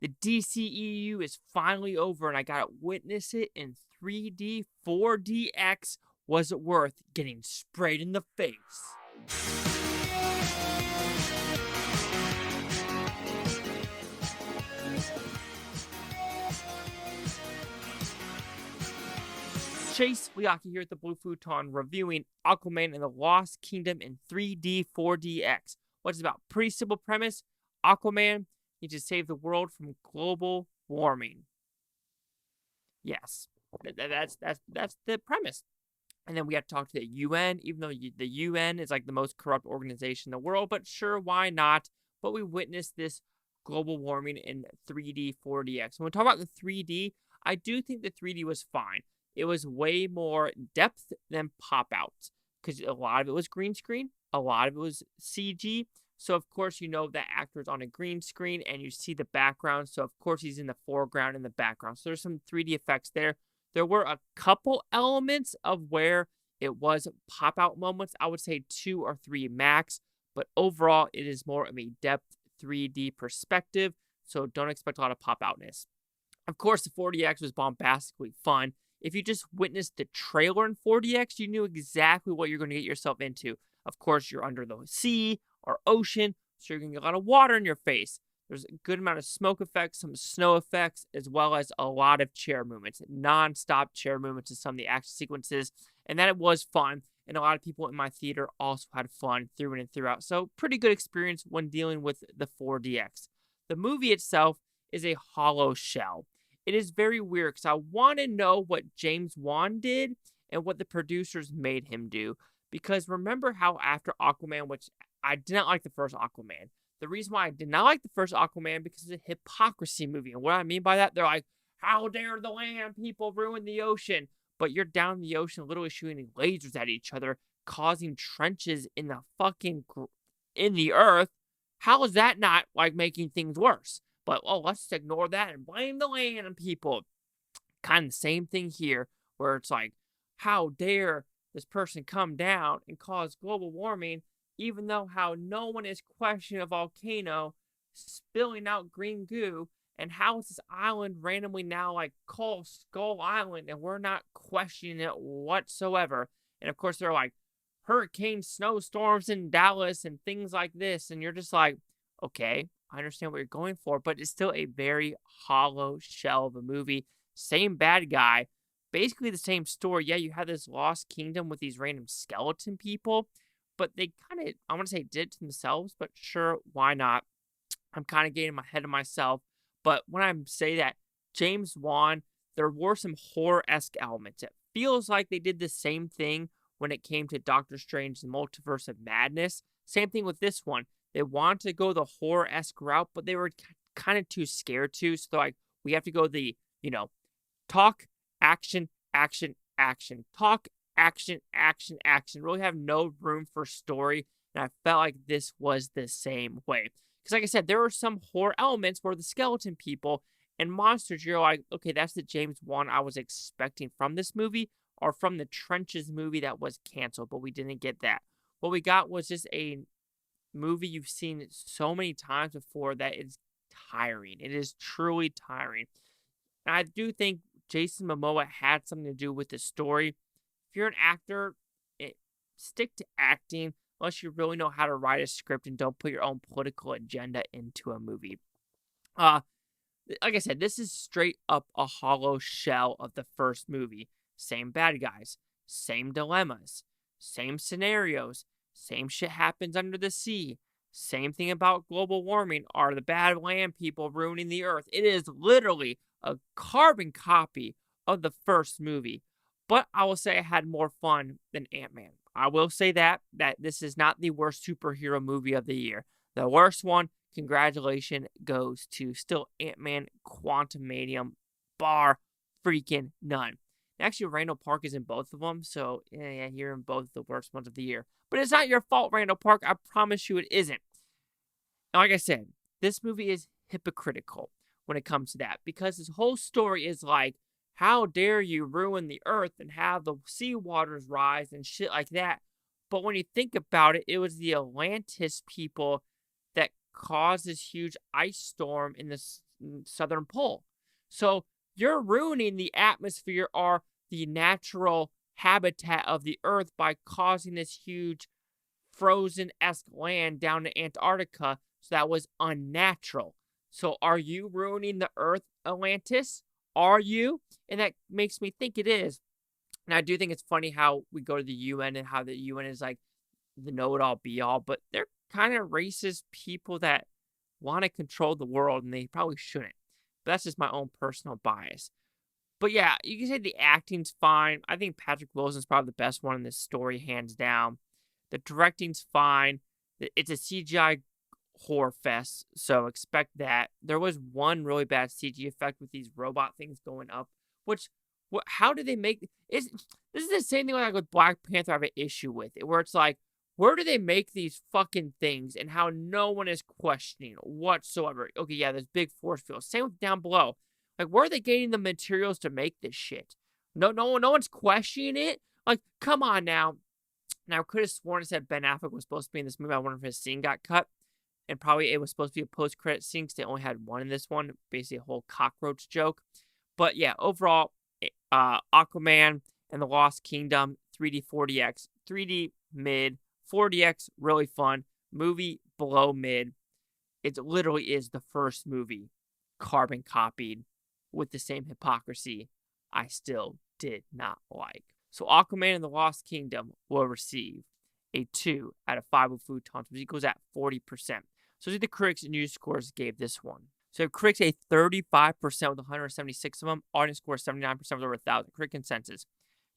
The DCEU is finally over, and I got to witness it in 3D, 4DX. Was it worth getting sprayed in the face? Chase Liaki here at the Blue Futon reviewing Aquaman and the Lost Kingdom in 3D, 4DX. What's it about? Pretty simple premise. Aquaman needs to save the world from global warming. Yes, that's the premise. And then we have to talk to the UN, even though the UN is like the most corrupt organization in the world. But sure, why not? But we witnessed this global warming in 3D, 4DX. When we talk about the 3D, I do think the 3D was fine. It was way more depth than pop-outs because a lot of it was green screen. A lot of it was CG. So, of course, you know that actor's on a green screen and you see the background. So, of course, he's in the foreground and the background. So, there's some 3D effects there. There were a couple elements of where it was pop-out moments. I would say 2 or 3 max. But overall, it is more of a depth 3D perspective. So, don't expect a lot of pop-outness. Of course, the 4DX was bombastically fun. If you just witnessed the trailer in 4DX, you knew exactly what you're going to get yourself into. Of course, you're under the sea or ocean, so you're going to get a lot of water in your face. There's a good amount of smoke effects, some snow effects, as well as a lot of chair movements, non-stop chair movements in some of the action sequences, and that it was fun, and a lot of people in my theater also had fun through and throughout. So, pretty good experience when dealing with the 4DX. The movie itself is a hollow shell. It is very weird because I want to know what James Wan did and what the producers made him do. Because remember how after Aquaman, which I did not like the first Aquaman. The reason why I did not like the first Aquaman because it's a hypocrisy movie. And what I mean by that, they're like, how dare the land people ruin the ocean? But you're down in the ocean literally shooting lasers at each other, causing trenches in the earth. How is that not like making things worse? But, let's just ignore that and blame the land people. Kind of the same thing here, where it's like, how dare this person come down and cause global warming, even though how no one is questioning a volcano spilling out green goo, and how is this island randomly now like called Skull Island, and we're not questioning it whatsoever. And, of course, they're like, hurricane snowstorms in Dallas and things like this, and you're just like, okay, I understand what you're going for, but it's still a very hollow shell of a movie. Same bad guy. Basically the same story. Yeah, you have this lost kingdom with these random skeleton people, but they kind of, I want to say did it to themselves, but sure, why not? I'm kind of getting ahead of myself. But when I say that, James Wan, there were some horror-esque elements. It feels like they did the same thing when it came to Doctor Strange, the Multiverse of Madness. Same thing with this one. They wanted to go the horror-esque route, but they were kind of too scared to. So, like, we have to go the, talk, action, action, action. Talk, action, action, action. Really have no room for story. And I felt like this was the same way. Because, like I said, there were some horror elements where the skeleton people and monsters, you're like, okay, that's the James Wan I was expecting from this movie or from the Trenches movie that was canceled, but we didn't get that. What we got was just a movie you've seen so many times before that it's tiring. It is truly tiring. And I do think Jason Momoa had something to do with the story. If you're an actor, stick to acting unless you really know how to write a script and don't put your own political agenda into a movie. Like I said, this is straight up a hollow shell of the first movie. Same bad guys, same dilemmas, same scenarios. Same shit happens under the sea. Same thing about global warming. Are the bad land people ruining the earth? It is literally a carbon copy of the first movie. But I will say I had more fun than Ant-Man. I will say that this is not the worst superhero movie of the year. The worst one, congratulations, goes to still Ant-Man Quantumanium, bar freaking none. Actually, Randall Park is in both of them, so yeah, you're in both the worst ones of the year. But it's not your fault, Randall Park. I promise you it isn't. And like I said, this movie is hypocritical when it comes to that, because his whole story is like, how dare you ruin the earth and have the sea waters rise and shit like that. But when you think about it, it was the Atlantis people that caused this huge ice storm in southern pole. So you're ruining the atmosphere or the natural habitat of the Earth by causing this huge frozen-esque land down to Antarctica. So that was unnatural. So are you ruining the Earth, Atlantis? Are you? And that makes me think it is. And I do think it's funny how we go to the UN and how the UN is like the know-it-all be-all, but they're kind of racist people that want to control the world, and they probably shouldn't. But that's just my own personal bias. But yeah, you can say the acting's fine. I think Patrick Wilson's probably the best one in this story, hands down. The directing's fine. It's a CGI horror fest, so expect that. There was one really bad CG effect with these robot things going up, which, how did they make this is the same thing like with Black Panther I have an issue with it, where it's like, where do they make these fucking things and how no one is questioning whatsoever? Okay, yeah, there's big force fields. Same with down below. Like, where are they getting the materials to make this shit? No one's questioning it. Like, come on now. Now, I could have sworn it said Ben Affleck was supposed to be in this movie. I wonder if his scene got cut. And probably it was supposed to be a post-credit scene because they only had one in this one. Basically a whole cockroach joke. But yeah, overall, Aquaman and the Lost Kingdom, 3D 4DX, 3D mid, 4DX really fun, movie below mid. It literally is the first movie carbon copied with the same hypocrisy I still did not like. So Aquaman and the Lost Kingdom will receive a 2 out of 5 with Futons, which equals at 40%. So the critics and news scores gave this one. So critics a 35% with 176 of them. Audience score 79% with over 1,000. Critic consensus.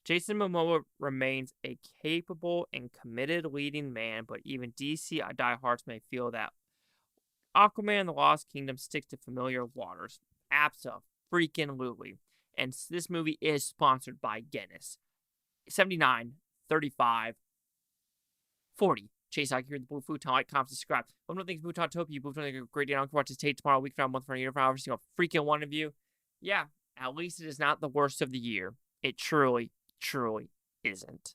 Jason Momoa remains a capable and committed leading man, but even DC diehards may feel that Aquaman and the Lost Kingdom sticks to familiar waters. Abso-freaking-lutely. And this movie is sponsored by Guinness. 79, 35, 40. Chase out here, the Blue Futon. Like, comment, subscribe. One more thing, Futon-topia. Blue Futon, a great day. I don't care what to take tomorrow, week from now, month from now, year from now, every single freaking one of you. Yeah, at least it is not the worst of the year. It truly isn't.